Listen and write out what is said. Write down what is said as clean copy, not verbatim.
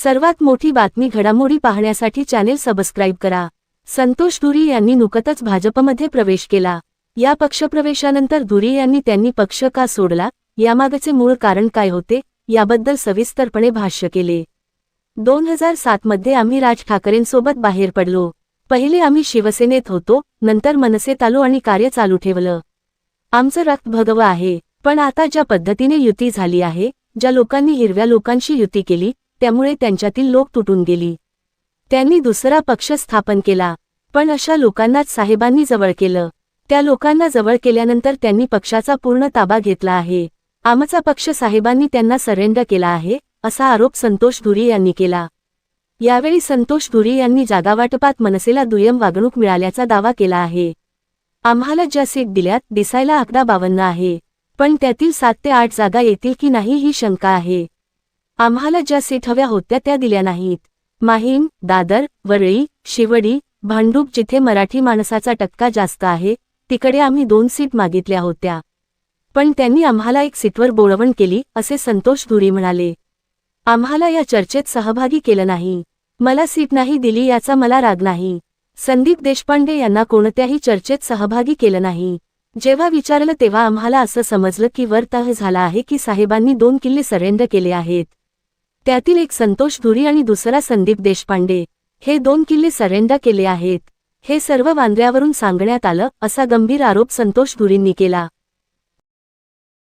सर्वात मोठी बातमी घडामोडी पाहण्यासाठी चॅनेल सबस्क्राईब करा। संतोष धुरी यांनी नुकतच भाजपमध्ये प्रवेश केला। या पक्षप्रवेशानंतर धुरी यांनी पक्ष का सोडला, यामागचे मूळ कारण काय होते, याबद्दल सविस्तरपणे भाष्य केले। 2007 मध्ये आम्ही राज ठाकरेंसोबत बाहेर पडलो। पहिले आम्ही शिवसेनेत होतो, नंतर मनसेत आलो आणि कार्य चालू ठेवलं। आमचं रक्त भगवं आहे, पण आता ज्या पद्धतीने युती झाली आहे, ज्या लोकांनी हिरव्या लोकांशी युती केली, त्यामुळे त्यांच्यातील लोक तुटून गेली। त्यांनी दुसरा पक्ष स्थापन केला, पण अशा लोकांनाच साहेबांनी जवळ केलं। त्या लोकांना जवळ केल्यानंतर त्यांनी पक्षाचा पूर्ण ताबा घेतला आहे। आमचा पक्ष साहेबांनी त्यांना सरेंडर केला आहे, असा आरोप संतोष धुरी यांनी केला। यावेळी संतोष धुरी यांनी जागावाटपात मनसेला दुय्यम वागणूक मिळाल्याचा दावा केला आहे। आम्हाला ज्या सीट दिल्यात, दिसायला आकडा 52 आहे, पण त्यातील 7 ते 8 जागा येतील की नाही ही शंका आहे। आम्हाला ज्या सीट हव्या होत्या त्या दिल्या नाहीत। माहीम, दादर, वरळी, शिवडी, भांडूप जिथे मराठी माणसाचा टक्का जास्त आहे, तिकडे आम्ही 2 सीट मागितल्या होत्या, पण त्यांनी आम्हाला 1 सीटवर बोळवण केली, असे संतोष धुरी म्हणाले। आम्हाला या चर्चेत सहभागी केलं नाही। मला सीट नाही दिली याचा मला राग नाही। संदीप देशपांडे यांना कोणत्याही चर्चेत सहभागी केलं नाही। जेव्हा विचारलं तेव्हा आम्हाला असं समजलं की वर तह झाला आहे की साहेबांनी 2 किल्ले सरेंडर केले आहेत। त्यातील एक संतोष धुरी आणि दुसरा संदीप देशपांडे, हे 2 किल्ले सरेंडर केले आहेत। हे सर्व वांद्र्यावरून सांगण्यात आलं, असा गंभीर आरोप संतोष धुरींनी केला।